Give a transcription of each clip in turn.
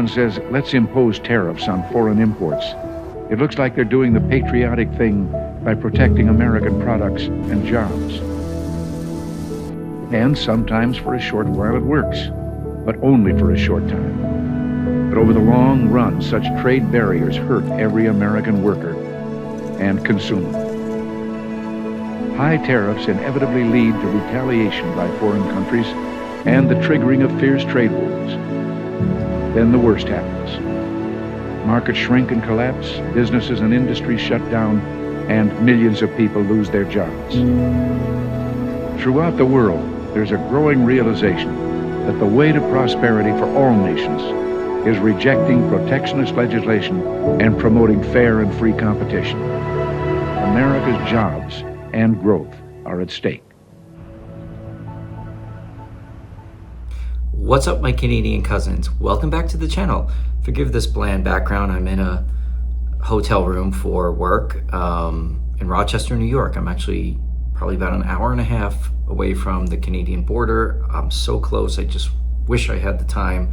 Everyone says, let's impose tariffs on foreign imports. It looks like they're doing the patriotic thing by protecting American products and jobs. And sometimes for a short while it works, but only for a short time. But over the long run, such trade barriers hurt every American worker and consumer. High tariffs inevitably lead to retaliation by foreign countries and the triggering of fierce trade wars. Then the worst happens. Markets shrink and collapse, businesses and industries shut down, and millions of people lose their jobs. Throughout the world, there's a growing realization that the way to prosperity for all nations is rejecting protectionist legislation and promoting fair and free competition. America's jobs and growth are at stake. What's up, my Canadian cousins? Welcome back to the channel. Forgive this bland background. I'm in a hotel room for work in Rochester, New York. I'm actually probably about an hour and a half away from the Canadian border. I'm so close. I just wish I had the time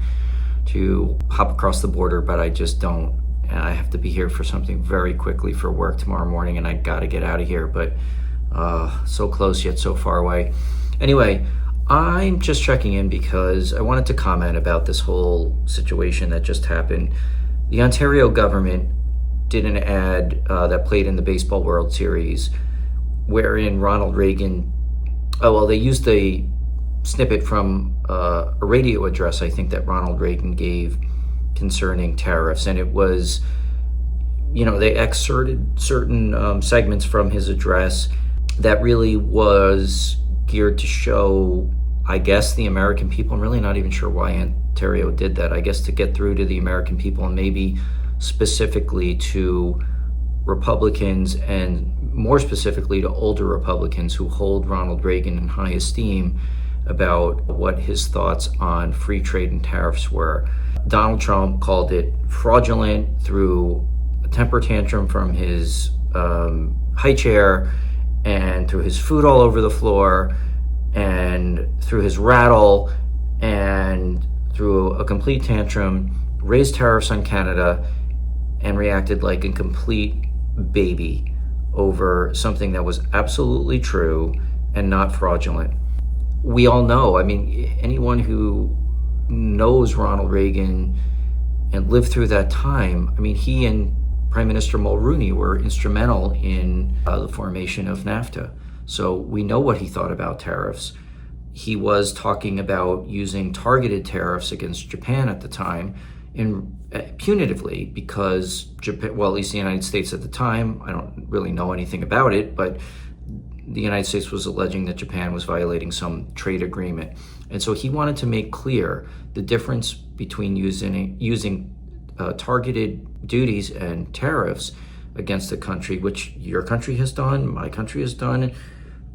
to hop across the border, but I just don't. And I have to be here for something very quickly for work tomorrow morning, and I gotta get out of here, but so close yet so far away. Anyway, I'm just checking in because I wanted to comment about this whole situation that just happened. The Ontario government did an ad that played in the Baseball World Series wherein Ronald Reagan, they used a snippet from a radio address, I think, that Ronald Reagan gave concerning tariffs. And it was, they excerpted certain segments from his address that really was geared to show, I guess, the American people. I'm really not even sure why Ontario did that. I guess to get through to the American people, and maybe specifically to Republicans, and more specifically to older Republicans who hold Ronald Reagan in high esteem, about what his thoughts on free trade and tariffs were. Donald Trump called it fraudulent through a temper tantrum from his high chair, and through his food all over the floor, and through his rattle, and through a complete tantrum, raised tariffs on Canada, and reacted like a complete baby over something that was absolutely true and not fraudulent. We all know, anyone who knows Ronald Reagan and lived through that time, he and Prime Minister Mulroney were instrumental in the formation of NAFTA. So we know what he thought about tariffs. He was talking about using targeted tariffs against Japan at the time, punitively, because Japan, at least the United States at the time, I don't really know anything about it, but the United States was alleging that Japan was violating some trade agreement. And so he wanted to make clear the difference between using targeted duties and tariffs against a country, which your country has done, my country has done,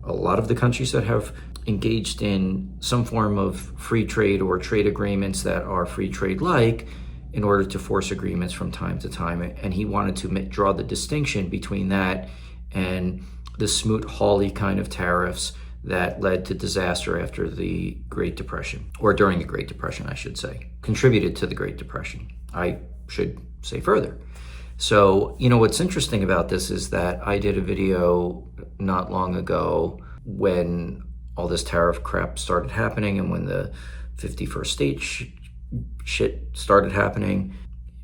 a lot of the countries that have engaged in some form of free trade or trade agreements that are free trade-like, in order to force agreements from time to time. And he wanted to draw the distinction between that and the Smoot-Hawley kind of tariffs that led to disaster after the Great Depression, or during the Great Depression, I should say, contributed to the Great Depression. I should say further. So, what's interesting about this is that I did a video not long ago when all this tariff crap started happening, and when the 51st state shit started happening,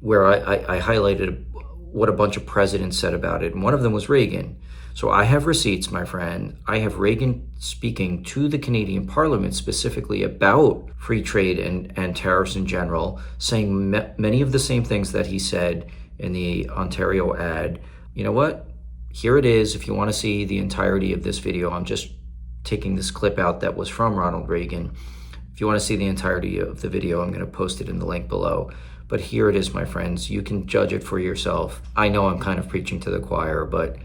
where I highlighted what a bunch of presidents said about it. And one of them was Reagan. So I have receipts, my friend. I have Reagan speaking to the Canadian Parliament specifically about free trade and tariffs in general, saying many of the same things that he said in the Ontario ad. You know what? Here it is. If you want to see the entirety of this video, I'm just taking this clip out that was from Ronald Reagan. If you want to see the entirety of the video, I'm going to post it in the link below. But here it is, my friends. You can judge it for yourself. I know I'm kind of preaching to the choir, but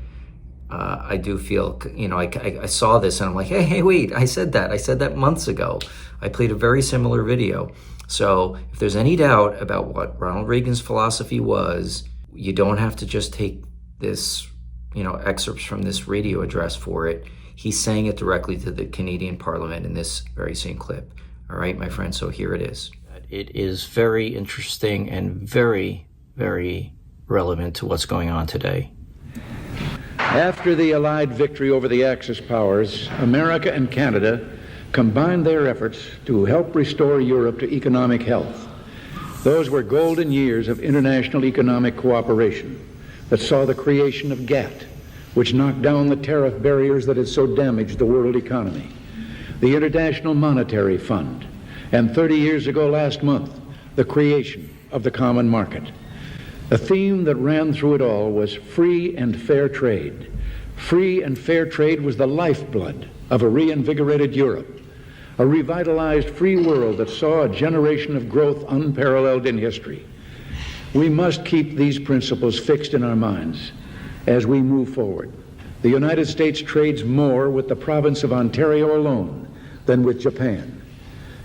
I do feel, I saw this and I'm like, hey, wait, I said that months ago. I played a very similar video. So if there's any doubt about what Ronald Reagan's philosophy was, you don't have to just take this, excerpts from this radio address for it. He's saying it directly to the Canadian Parliament in this very same clip. All right, my friends, so here it is. It is very interesting and very, very relevant to what's going on today. After the Allied victory over the Axis powers, America and Canada combined their efforts to help restore Europe to economic health. Those were golden years of international economic cooperation that saw the creation of GATT, which knocked down the tariff barriers that had so damaged the world economy, the International Monetary Fund, and 30 years ago last month, the creation of the common market. The theme that ran through it all was free and fair trade. Free and fair trade was the lifeblood of a reinvigorated Europe, a revitalized free world that saw a generation of growth unparalleled in history. We must keep these principles fixed in our minds as we move forward. The United States trades more with the province of Ontario alone than with Japan.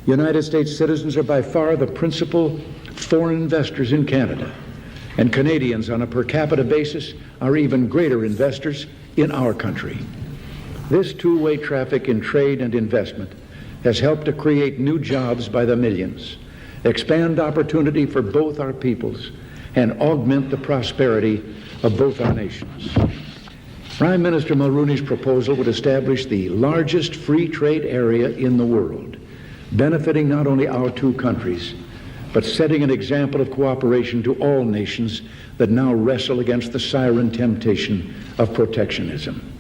United States citizens are by far the principal foreign investors in Canada, and Canadians on a per capita basis are even greater investors in our country. This two-way traffic in trade and investment has helped to create new jobs by the millions, expand opportunity for both our peoples, and augment the prosperity of both our nations. Prime Minister Mulroney's proposal would establish the largest free trade area in the world, benefiting not only our two countries, but setting an example of cooperation to all nations that now wrestle against the siren temptation of protectionism.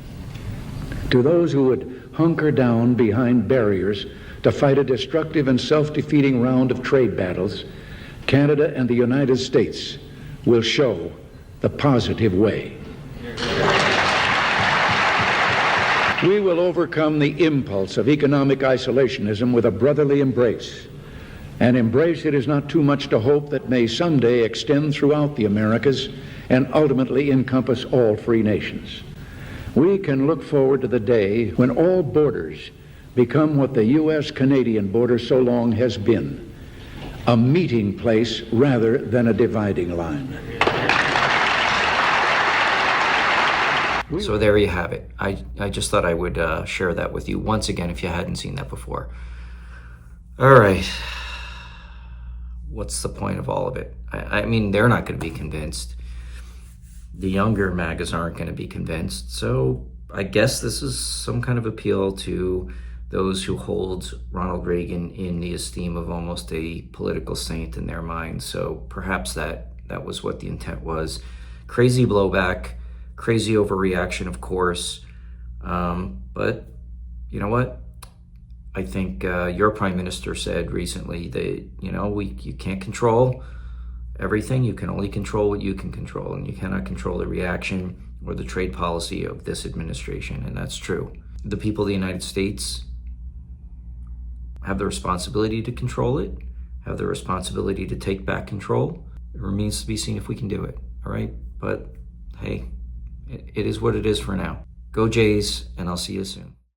To those who would hunker down behind barriers to fight a destructive and self-defeating round of trade battles, Canada and the United States will show the positive way. We will overcome the impulse of economic isolationism with a brotherly embrace, an embrace it is not too much to hope that may someday extend throughout the Americas and ultimately encompass all free nations. We can look forward to the day when all borders become what the U.S.-Canadian border so long has been, a meeting place rather than a dividing line. So there you have it. I just thought I would share that with you once again if you hadn't seen that before. All right. What's the point of all of it? I mean, they're not going to be convinced. The younger MAGAs aren't going to be convinced. So I guess this is some kind of appeal to those who hold Ronald Reagan in the esteem of almost a political saint in their minds. So perhaps that was what the intent was. Crazy blowback, crazy overreaction, of course. But you know what? I think your prime minister said recently that, you can't control everything. You can only control what you can control, and you cannot control the reaction or the trade policy of this administration, and that's true. The people of the United States have the responsibility to control it, have the responsibility to take back control. It remains to be seen if we can do it, all right? But hey, it is what it is for now. Go Jays, and I'll see you soon.